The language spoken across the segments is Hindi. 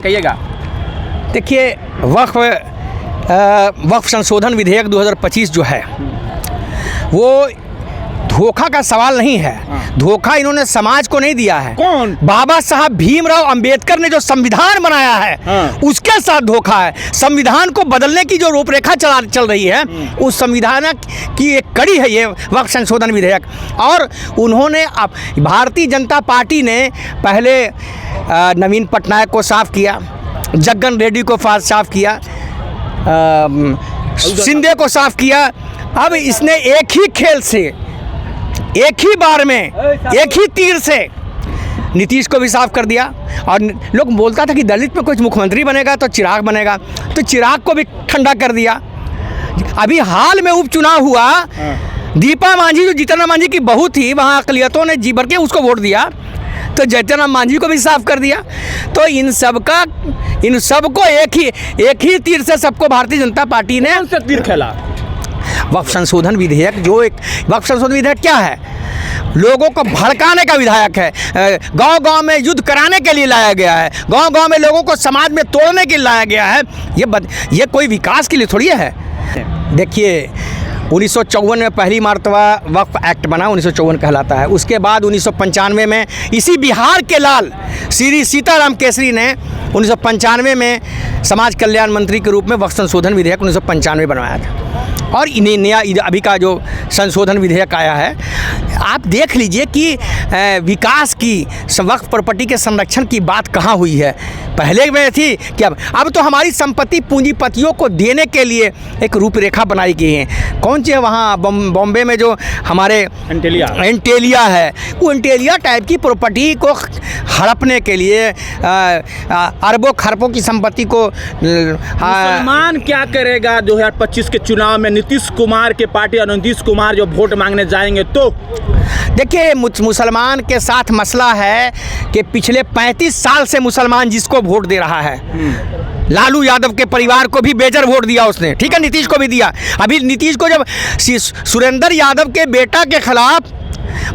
कहिएगा। देखिए, वक्फ संशोधन विधेयक 2025 जो है वो धोखा का सवाल नहीं है। धोखा इन्होंने समाज को नहीं दिया है। कौन? बाबा साहब भीमराव अंबेडकर ने जो संविधान बनाया है उसके साथ धोखा है। संविधान को बदलने की जो रूपरेखा चल रही है उस संविधान की एक कड़ी है ये वक्फ संशोधन विधेयक। और उन्होंने भारतीय जनता पार्टी ने पहले नवीन पटनायक को साफ किया, जग्गन रेड्डी को साफ किया, शिंदे को साफ किया। अब इसने एक ही खेल से, एक ही बार में, एक ही तीर से नीतीश को भी साफ कर दिया। और लोग बोलता था कि दलित में कुछ मुख्यमंत्री बनेगा तो चिराग बनेगा, तो चिराग को भी ठंडा कर दिया। अभी हाल में उपचुनाव हुआ, दीपा मांझी जो जीतन राम मांझी की बहू थी, वहाँ अकलियतों ने जी भर के उसको वोट दिया, तो जीतन राम मांझी को भी साफ कर दिया। तो इन सबको एक ही तीर से सबको भारतीय जनता पार्टी ने तीर खेला। वक्फ संशोधन विधेयक वक्फ संशोधन विधेयक क्या है? लोगों को भड़काने का विधायक है। गांव-गांव में युद्ध कराने के लिए लाया गया है, गांव-गांव में लोगों को समाज में तोड़ने के लिए लाया गया है। ये कोई विकास के लिए थोड़ी है। देखिए, 1954 में पहली मरतबा वक्फ एक्ट बना, 1954 कहलाता है। उसके बाद 1995 में इसी बिहार के लाल श्री सीताराम केसरी ने 1995 में समाज कल्याण मंत्री के रूप में वक्फ संशोधन विधेयक 1995 बनवाया था। और इन्हें नया अभी का जो संशोधन विधेयक आया है, आप देख लीजिए कि विकास की, वक्फ प्रॉपर्टी के संरक्षण की बात कहाँ हुई है। पहले में थी कि अब तो हमारी संपत्ति पूंजीपतियों को देने के लिए एक रूपरेखा बनाई गई है। कौन सी है वहाँ बॉम्बे में जो हमारे एंटेलिया है, वो एंटेलिया टाइप की प्रॉपर्टी को हड़पने के लिए अरबों खरबों की संपत्ति को मुसलमान क्या करेगा 2025 के चुनाव में? नीतीश कुमार के पार्टी और नीतीश कुमार जो वोट मांगने जाएंगे तो देखिए, मुसलमान के साथ मसला है कि पिछले 35 साल से मुसलमान जिसको वोट दे रहा है, लालू यादव के परिवार को भी बेजर वोट दिया उसने, ठीक है, नीतीश को भी दिया। अभी नीतीश को जब सुरेंद्र यादव के बेटा के खिलाफ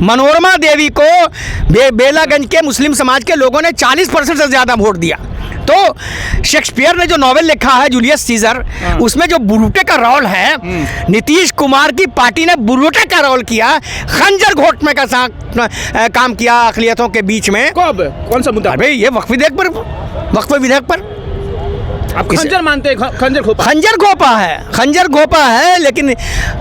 मनोरमा देवी को बेलागंज के मुस्लिम समाज के लोगों ने 40% से ज़्यादा वोट दिया, तो शेक्सपियर ने जो नॉवेल लिखा है जूलियस सीजर, उसमें जो बुरुटे का रोल है, नीतीश कुमार की पार्टी ने बुरुटे का रोल किया, खंजर घोटने का काम किया अक़लियतों के बीच में। कब? कौन सा मुद्दा? अरे ये वक्फ विधेयक पर आप खंजर मानते हैं? खंजर घोपा है। लेकिन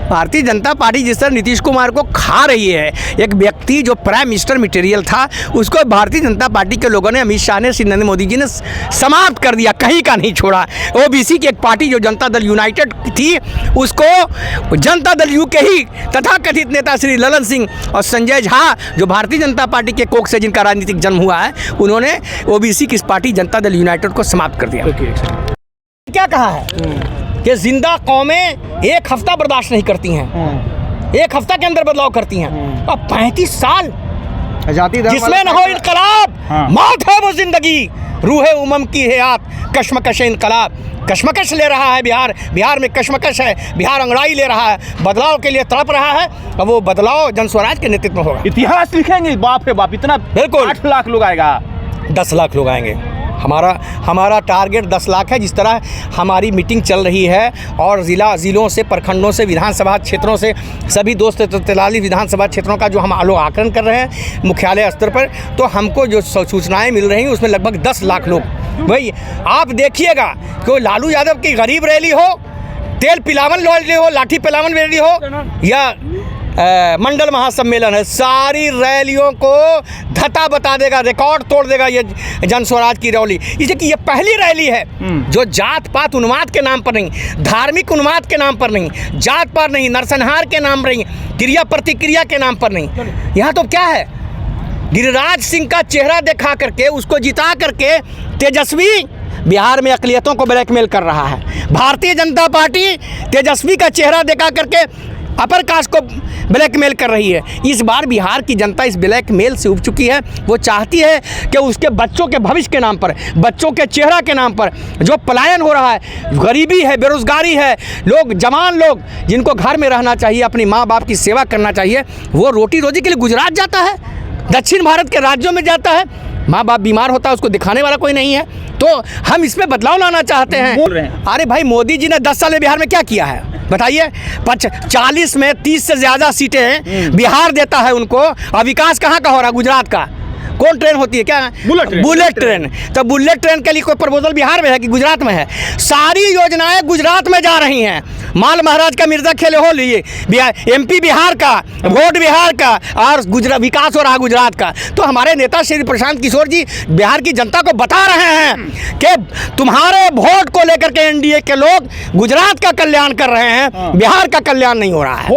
भारतीय जनता पार्टी जिस तरह नीतीश कुमार को खा रही है, एक व्यक्ति जो प्राइम मिनिस्टर मटेरियल था उसको भारतीय जनता पार्टी के लोगों ने, अमित शाह ने, श्री नरेंद्र मोदी जी ने समाप्त कर दिया, कहीं का नहीं छोड़ा। ओबीसी की एक पार्टी जो जनता दल यूनाइटेड थी, उसको जनता दल यू के ही तथाकथित नेता श्री ललन सिंह और संजय झा, जो भारतीय जनता पार्टी के कोख से जिनका राजनीतिक जन्म हुआ है, उन्होंने ओबीसी की इस पार्टी जनता दल यूनाइटेड को समाप्त कर दिया। क्या कहा है कि जिंदा कौमें एक हफ्ता बर्दाश्त नहीं करती हैं, एक हफ्ता के अंदर बदलाव करती हैं। अब 35 साल जिसमें न हो इनकलाब, मौत है वो जिंदगी, रूह उमम की हयात, कश्मकश इनकलाब। कश्मकश ले रहा है बिहार में कश्मकश है, बिहार अंगड़ाई ले रहा है, बदलाव के लिए तड़प रहा है। अब वो बदलाव जन स्वराज के नेतृत्व में होगा। इतिहास लिखेंगे, बाप रे बाप, इतना। बिल्कुल 8 लाख लोग आएगा, 10 लाख लोग आएंगे। हमारा टारगेट 10 लाख है। जिस तरह हमारी मीटिंग चल रही है और ज़िलों से, प्रखंडों से, विधानसभा क्षेत्रों से, सभी 243 विधानसभा क्षेत्रों का जो हम लोग आकलन कर रहे हैं मुख्यालय स्तर पर, तो हमको जो सूचनाएं मिल रही हैं उसमें लगभग 10 लाख लोग। भाई आप देखिएगा कि लालू यादव की गरीब रैली हो, तेल पिलावन रैली हो, लाठी पिलावन रैली हो, या मंडल महासम्मेलन है, सारी रैलियों को धता बता देगा, रिकॉर्ड तोड़ देगा ये जन स्वराज की रैली। इसलिए ये पहली रैली है जो जात पात उन्माद के नाम पर नहीं, धार्मिक उन्माद के नाम पर नहीं, जात पात नहीं, नरसंहार के नाम पर नहीं, क्रिया प्रतिक्रिया के नाम पर नहीं। यहाँ तो क्या है, गिरिराज सिंह का चेहरा दिखा करके, उसको जिता करके तेजस्वी बिहार में अक़लियतों को ब्लैकमेल कर रहा है। भारतीय जनता पार्टी तेजस्वी का चेहरा दिखा करके अपर कास्ट को ब्लैकमेल कर रही है। इस बार बिहार की जनता इस ब्लैकमेल से उब चुकी है। वो चाहती है कि उसके बच्चों के भविष्य के नाम पर, बच्चों के चेहरा के नाम पर जो पलायन हो रहा है, गरीबी है, बेरोजगारी है, लोग, जवान लोग जिनको घर में रहना चाहिए, अपनी माँ बाप की सेवा करना चाहिए, वो रोटी रोजी के लिए गुजरात जाता है, दक्षिण भारत के राज्यों में जाता है, माँ बाप बीमार होता है, उसको दिखाने वाला कोई नहीं है। तो तो हम इसमें बदलाव लाना चाहते हैं। बोल रहे हैं। अरे भाई, मोदी जी ने 10 साल में बिहार में क्या किया है बताइए। 40 में 30 से ज़्यादा सीटें बिहार देता है उनको, और विकास कहाँ का हो रहा है? गुजरात का। कौन ट्रेन होती है क्या? Bullet train. तो बुलेट ट्रेन के लिए कोई प्रपोजल बिहार में है कि गुजरात में है? सारी योजनाएं गुजरात में जा रही हैं। माल महाराज का मिर्जा खेल हो लिए, MP बिहार का, वोट बिहार का, और गुजरात विकास हो रहा गुजरात का। तो हमारे नेता श्री प्रशांत किशोर जी बिहार की जनता को बता रहे हैं कि तुम्हारे वोट को लेकर के NDA के लोग गुजरात का कल्याण कर रहे हैं, बिहार का कल्याण नहीं हो रहा है।